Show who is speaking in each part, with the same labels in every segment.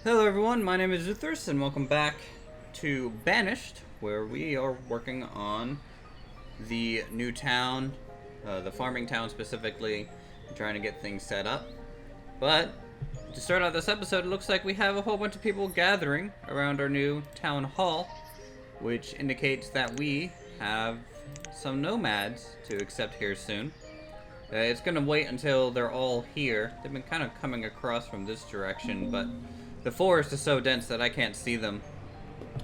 Speaker 1: Hello everyone, my name is Uthris and welcome back to Banished, where we are working on the new town, the farming town specifically, trying to get things set up. But to start out this episode, it looks like we have a whole bunch of people gathering around our new town hall, which indicates that we have some nomads to accept here soon. It's gonna wait until they're all here. They've been kind of coming across from this direction, but the forest is so dense that I can't see them.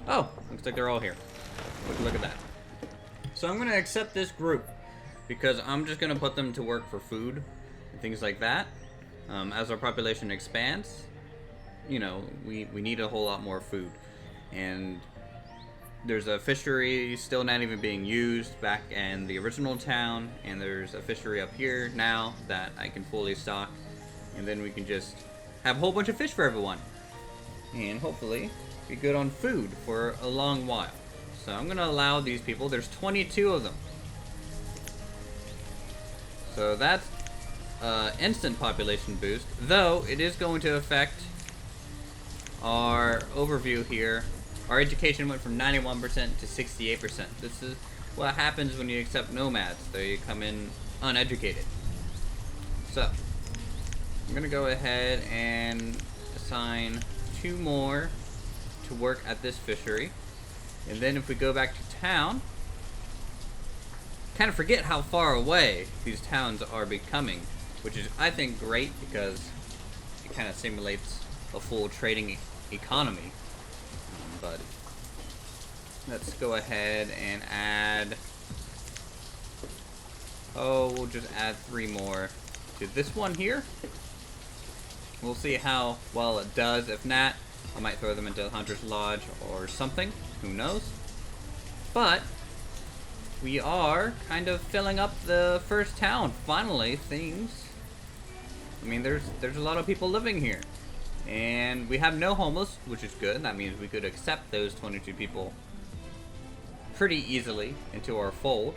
Speaker 1: Oh, looks like they're all here. Look at that. So I'm gonna accept this group because I'm just gonna put them to work for food and things like that. As our population expands, you know, we need a whole lot more food. And there's a fishery still not even being used back in the original town, and there's a fishery up here now that I can fully stock, and then we can just have a whole bunch of fish for everyone, and hopefully be good on food for a long while. So I'm gonna allow these people, there's 22 of them. So that's instant population boost, though it is going to affect our overview here. Our education went from 91% to 68%. This is what happens when you accept nomads. They come in uneducated. So, I'm gonna go ahead and assign 2 more to work at this fishery. And then if we go back to town, kind of forget how far away these towns are becoming, which is, I think, great because it kind of simulates a full trading economy. But let's go ahead and add, we'll just add 3 more to this one here. We'll see how well it does. If not, I might throw them into Hunter's Lodge or something, who knows. But we are kind of filling up the first town. Finally, I mean, there's a lot of people living here. And we have no homeless, which is good. That means we could accept those 22 people pretty easily into our fold.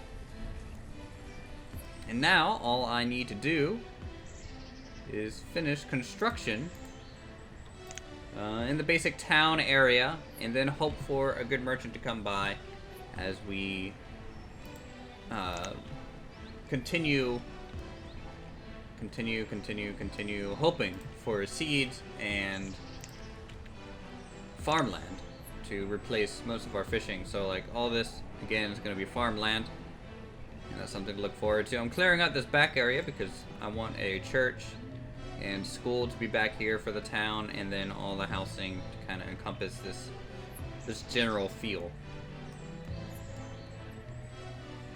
Speaker 1: And now, all I need to do is finish construction in the basic town area, and then hope for a good merchant to come by as we continue hoping for seeds and farmland to replace most of our fishing. So like all this again is going to be farmland, and that's something to look forward to. I'm clearing out this back area because I want a church and school to be back here for the town, and then all the housing to kind of encompass this general feel.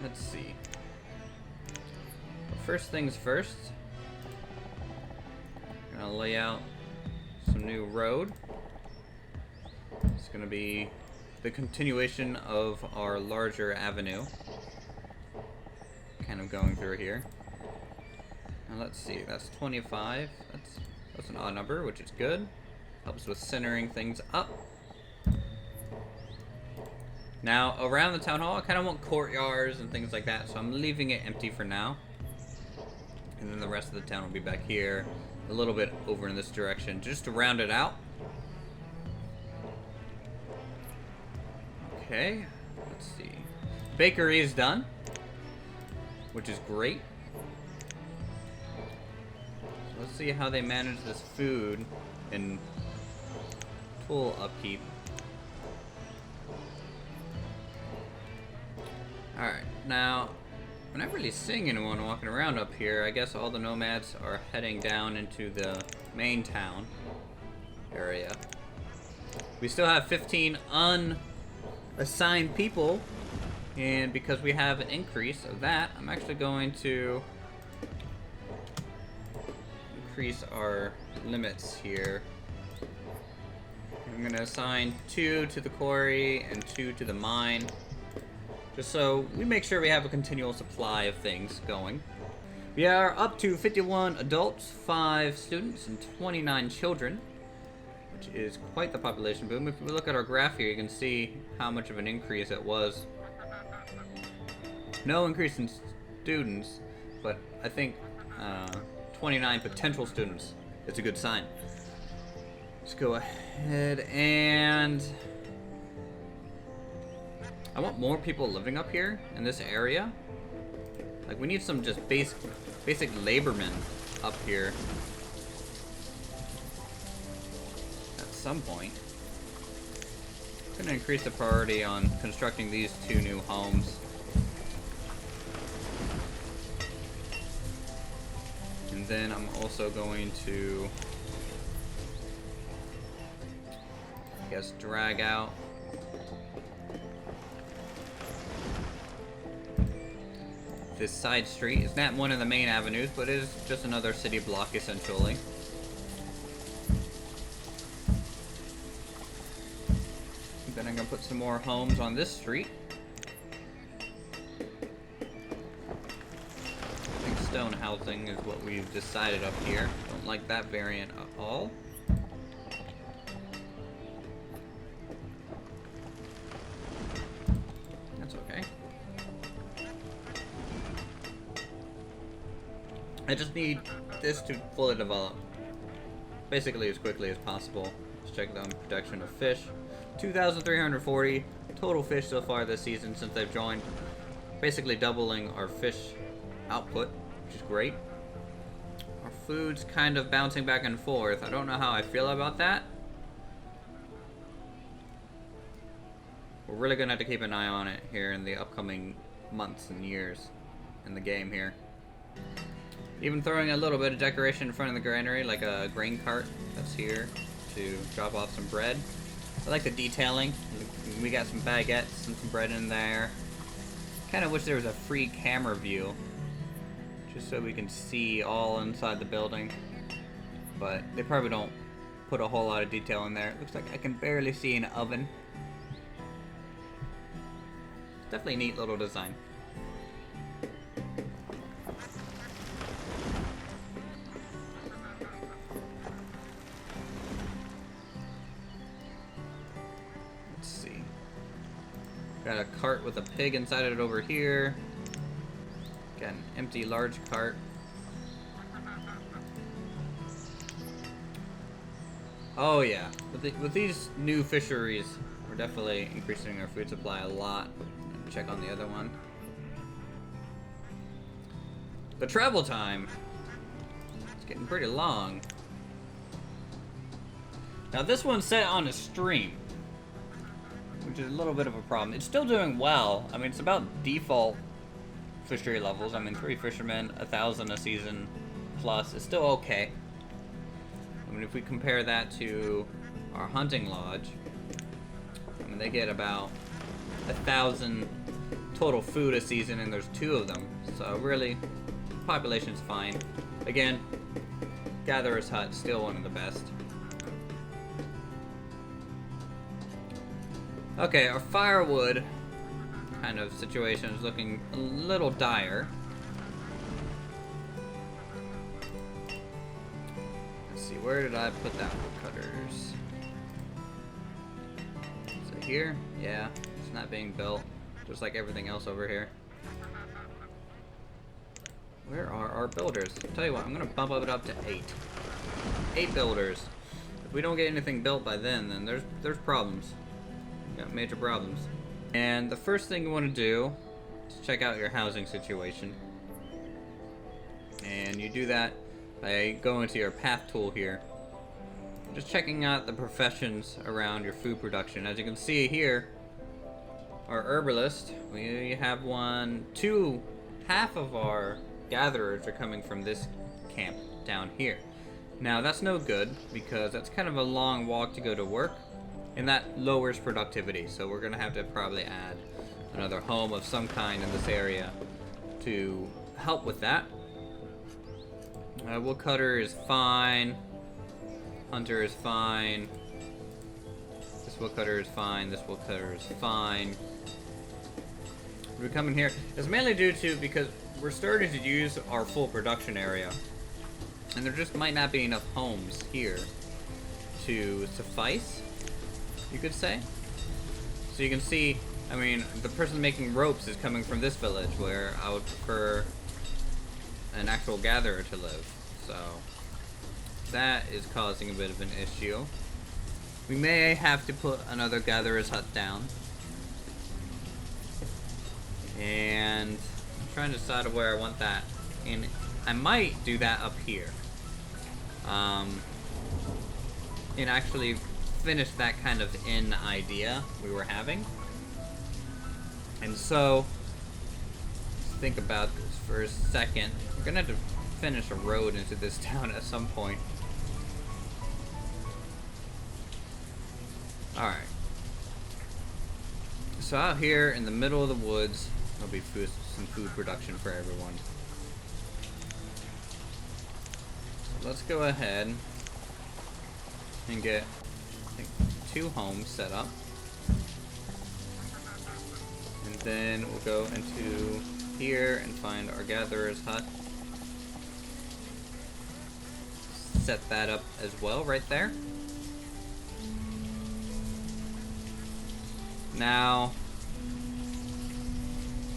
Speaker 1: Let's see. First things first, I'm gonna lay out some new road. It's gonna be the continuation of our larger avenue, kind of going through here. Now let's see, that's 25. That's an odd number, which is good. Helps with centering things up. Now around the town hall, I kind of want courtyards and things like that, so I'm leaving it empty for now. And then the rest of the town will be back here, a little bit over in this direction, just to round it out. Okay, let's see. Bakery is done, which is great. So let's see how they manage this food and tool upkeep. Alright, now, I'm not really seeing anyone walking around up here. I guess all the nomads are heading down into the main town area. We still have 15 unassigned people, and because we have an increase of that, I'm actually going to increase our limits here. I'm going to assign 2 to the quarry and 2 to the mine, just so we make sure we have a continual supply of things going. We are up to 51 adults, 5 students, and 29 children, which is quite the population boom. If we look at our graph here, you can see how much of an increase it was. No increase in students, but I think 29 potential students is a good sign. Let's go ahead and... I want more people living up here in this area. Like, we need some just basic labormen up here at some point. I'm gonna increase the priority on constructing these 2 new homes. And then I'm also going to, I guess, drag out this side street. It's not one of the main avenues, but it is just another city block essentially. Then I'm gonna put some more homes on this street. I think stone housing is what we've decided up here. Don't like that variant at all. That's okay. I just need this to fully develop, basically as quickly as possible. Let's check on production of fish. 2,340 total fish so far this season since they've joined. Basically doubling our fish output, which is great. Our food's kind of bouncing back and forth. I don't know how I feel about that. We're really gonna have to keep an eye on it here in the upcoming months and years in the game here. Even throwing a little bit of decoration in front of the granary, like a grain cart that's here to drop off some bread. I like the detailing. We got some baguettes and some bread in there. Kind of wish there was a free camera view, just so we can see all inside the building. But they probably don't put a whole lot of detail in there. It looks like I can barely see an oven. Definitely a neat little design. Got a cart with a pig inside it over here. Got an empty large cart. Oh yeah, with these new fisheries, we're definitely increasing our food supply a lot. Check on the other one. The travel time, it's getting pretty long. Now this one's set on a stream, which is a little bit of a problem. It's still doing well. I mean, it's about default fishery levels. I mean, 3 fishermen, 1,000 a season plus. It's still okay. I mean, if we compare that to our hunting lodge, I mean, they get about 1,000 total food a season, and there's 2 of them. So really, population's fine. Again, Gatherer's Hut, still one of the best. Okay, our firewood kind of situation is looking a little dire. Let's see, where did I put that woodcutters? Is it here? Yeah, it's not being built, just like everything else over here. Where are our builders? I'll tell you what, I'm gonna bump it up to 8. 8 builders. If we don't get anything built by then there's problems. Got major problems. And the first thing you want to do is check out your housing situation. And you do that by going to your path tool here. Just checking out the professions around your food production. As you can see here, our herbalist, we have 2, half of our gatherers are coming from this camp down here. Now that's no good because that's kind of a long walk to go to work. And that lowers productivity, so we're gonna have to probably add another home of some kind in this area to help with that. Woodcutter is fine. Hunter is fine. This woodcutter is fine. This woodcutter is fine. We're coming here. It's mainly due to because we're starting to use our full production area, and there just might not be enough homes here to suffice, you could say. So you can see, I mean, the person making ropes is coming from this village where I would prefer an actual gatherer to live. So that is causing a bit of an issue. We may have to put another gatherer's hut down. And I'm trying to decide where I want that. And I might do that up here. And actually finish that kind of inn idea we were having. And so, let's think about this for a second. We're gonna have to finish a road into this town at some point. Alright. So out here in the middle of the woods, there'll be some food production for everyone. So let's go ahead and get, I think, 2 homes set up. And then we'll go into here and find our gatherer's hut. Set that up as well right there. Now,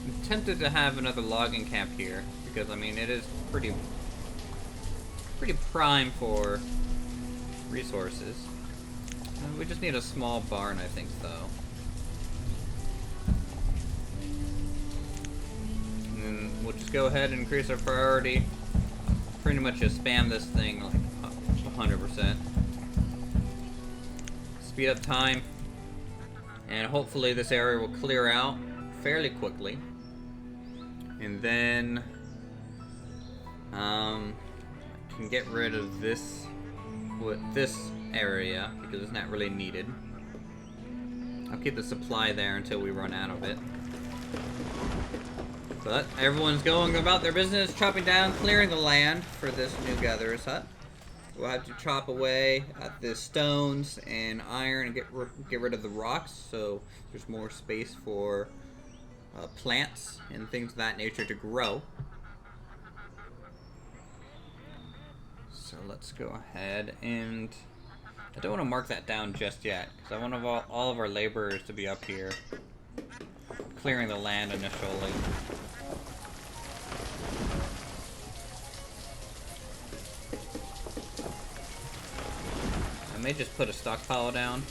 Speaker 1: I'm tempted to have another logging camp here because, I mean, it is pretty prime for resources. We just need a small barn, I think, though. And then we'll just go ahead and increase our priority. Pretty much just spam this thing like 100%. Speed up time. And hopefully this area will clear out fairly quickly. And then I can get rid of this area because it's not really needed. I'll keep the supply there until we run out of it. But everyone's going about their business, chopping down, clearing the land for this new gatherer's hut. We'll have to chop away at the stones and iron and get rid of the rocks, so there's more space for plants and things of that nature to grow. So let's go ahead and I don't want to mark that down just yet because I want all of our laborers to be up here clearing the land initially. I may just put a stockpile down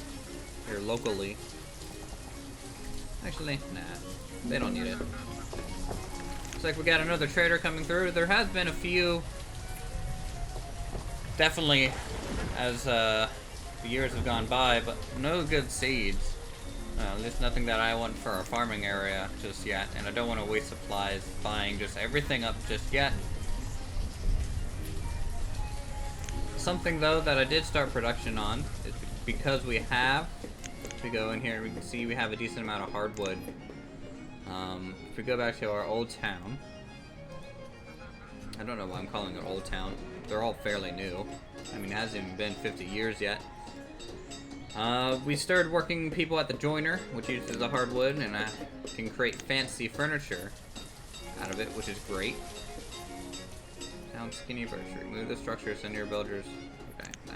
Speaker 1: here locally. Actually, nah, they don't need it. Looks like we got another trader coming through. There has been a few, definitely, as the years have gone by, but no good seeds. At least nothing that I want for our farming area just yet, and I don't want to waste supplies buying just everything up just yet. Something though that I did start production on is because we have, if we go in here we can see we have a decent amount of hardwood. If we go back to our old town, I don't know why I'm calling it old town. They're all fairly new. I mean, it hasn't even been 50 years yet. We started working people at the joiner, which uses the hardwood, and I can create fancy furniture out of it, which is great. Town skinny virtue. Move the structure, send your builders. Okay, nah.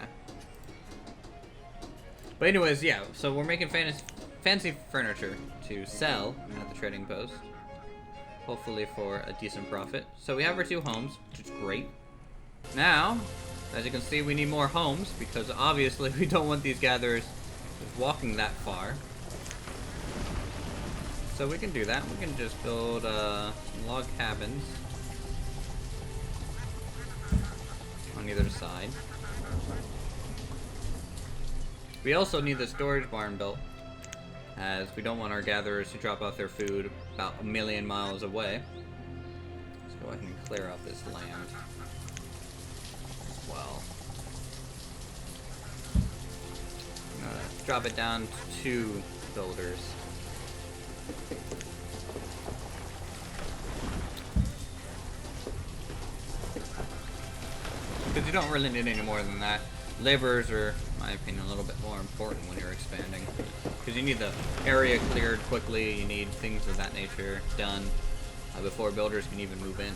Speaker 1: But anyways, yeah, so we're making fancy furniture to sell at the trading post. Hopefully for a decent profit. So we have our 2 homes, which is great. Now, as you can see, we need more homes because obviously we don't want these gatherers just walking that far. So we can do that. We can just build some log cabins on either side. We also need the storage barn built, as we don't want our gatherers to drop off their food about 1 million miles away. Let's go ahead and clear out this land as well. I'm gonna drop it down to 2 builders. Because you don't really need any more than that. Laborers are, in my opinion, a little bit more important when you're expanding. Because you need the area cleared quickly, you need things of that nature done before builders can even move in.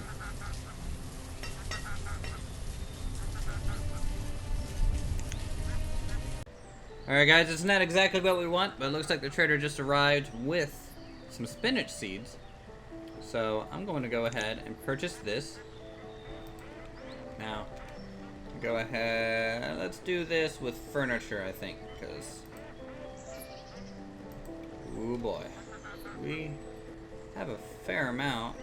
Speaker 1: Alright guys, it's not exactly what we want, but it looks like the trader just arrived with some spinach seeds. So I'm going to go ahead and purchase this. Now, Go ahead. Let's do this with furniture, I think, because... Ooh boy. We have a fair amount.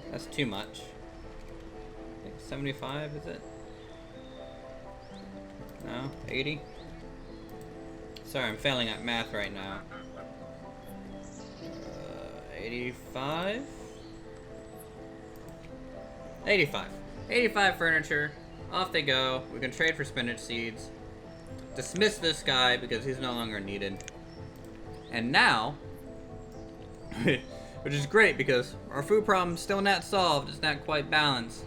Speaker 1: That's too much. I think 75, is it? No? 80? Sorry, I'm failing at math right now. 85? 85. 85 furniture. Off they go. We can trade for spinach seeds. Dismiss this guy because he's no longer needed. And now, which is great because our food problem's still not solved. It's not quite balanced.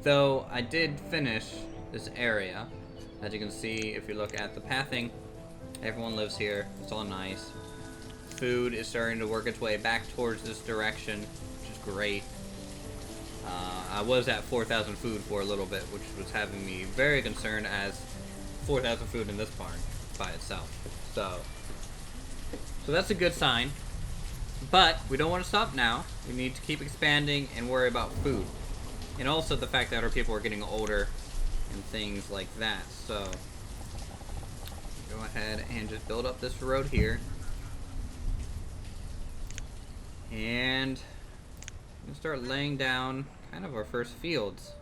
Speaker 1: Though I did finish this area. As you can see, if you look at the pathing, everyone lives here. It's all nice. Food is starting to work its way back towards this direction, which is great. I was at 4,000 food for a little bit, which was having me very concerned as 4,000 food in this barn by itself. So that's a good sign. But we don't want to stop now. We need to keep expanding and worry about food. And also the fact that our people are getting older and things like that. So go ahead and just build up this road here. And we'll start laying down kind of our first fields.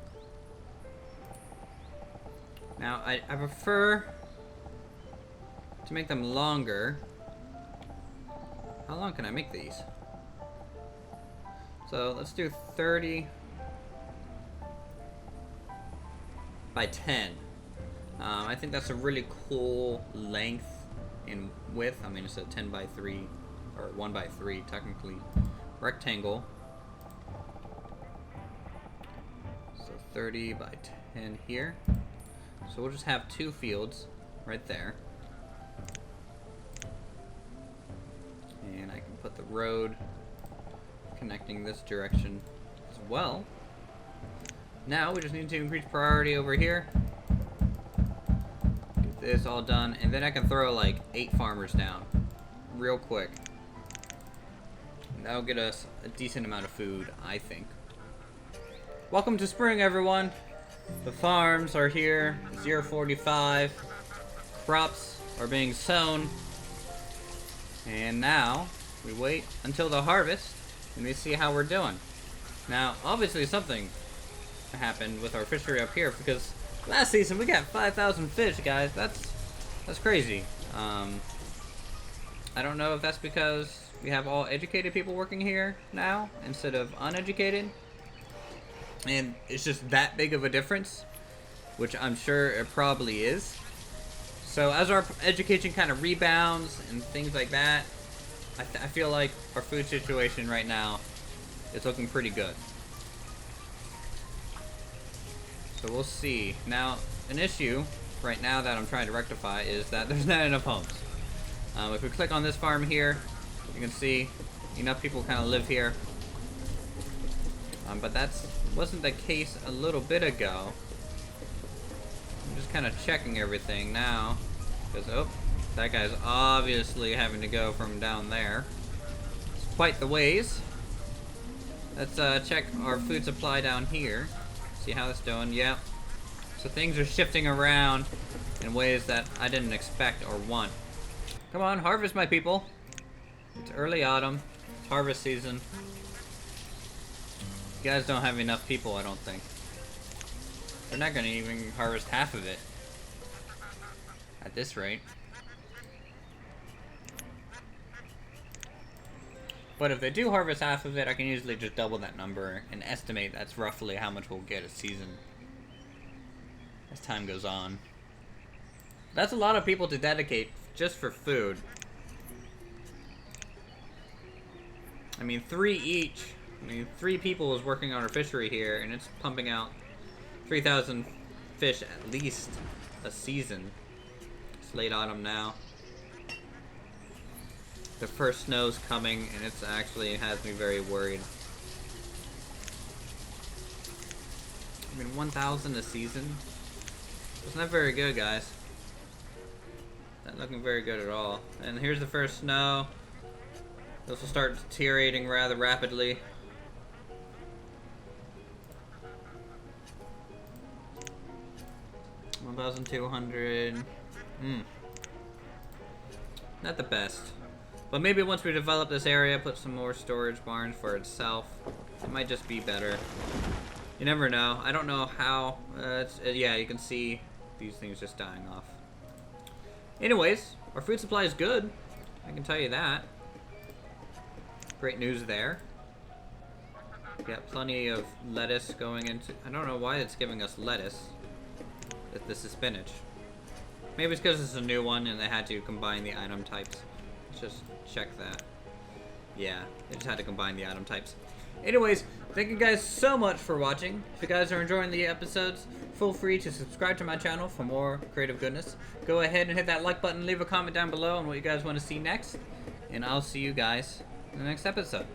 Speaker 1: Now, I prefer to make them longer. How long can I make these? So let's do 30 by 10. I think that's a really cool length in width. I mean, it's a 10 by 3 or 1 by 3 technically rectangle. So 30 by 10 here. So we'll just have 2 fields right there. And I can put the road connecting this direction as well. Now we just need to increase priority over here. Get this all done, and then I can throw like 8 farmers down real quick. And that'll get us a decent amount of food, I think. Welcome to spring, everyone. The farms are here, 0:45. Crops are being sown. And now we wait until the harvest and we see how we're doing. Now, obviously something happened with our fishery up here because last season we got 5,000 fish, guys. That's crazy. I don't know if that's because we have all educated people working here now instead of uneducated. And it's just that big of a difference, which I'm sure it probably is. So as our education kind of rebounds and things like that, I feel like our food situation right now is looking pretty good. So we'll see. Now, an issue right now that I'm trying to rectify is that there's not enough homes. If we click on this farm here, you can see enough people kind of live here. But that wasn't the case a little bit ago. I'm just kind of checking everything now. Because, oh, that guy's obviously having to go from down there. It's quite the ways. Let's check our food supply down here. See how it's doing. Yep. So things are shifting around in ways that I didn't expect or want. Come on, harvest, my people. It's early autumn. It's harvest season. You guys don't have enough people, I don't think. They're not going to even harvest half of it. At this rate. But if they do harvest half of it, I can usually just double that number and estimate that's roughly how much we'll get a season as time goes on. That's a lot of people to dedicate just for food. I mean, 3 each. I mean, 3 people is working on our fishery here, and it's pumping out 3,000 fish at least a season. It's late autumn now. The first snow's coming, and it's actually has me very worried. I mean, 1,000 a season? It's not very good, guys. Not looking very good at all. And here's the first snow. This will start deteriorating rather rapidly. 1,200. Not the best. But maybe once we develop this area, put some more storage barns for itself, it might just be better. You never know. I don't know how. Yeah, you can see these things just dying off. Anyways, our food supply is good. I can tell you that. Great news there. Got plenty of lettuce going into... I don't know why it's giving us lettuce. If this is spinach. Maybe it's because it's a new one and they had to combine the item types. Let's just check that. Yeah, they just had to combine the item types. Anyways, thank you guys so much for watching. If you guys are enjoying the episodes, feel free to subscribe to my channel for more creative goodness. Go ahead and hit that like button, leave a comment down below on what you guys want to see next. And I'll see you guys in the next episode.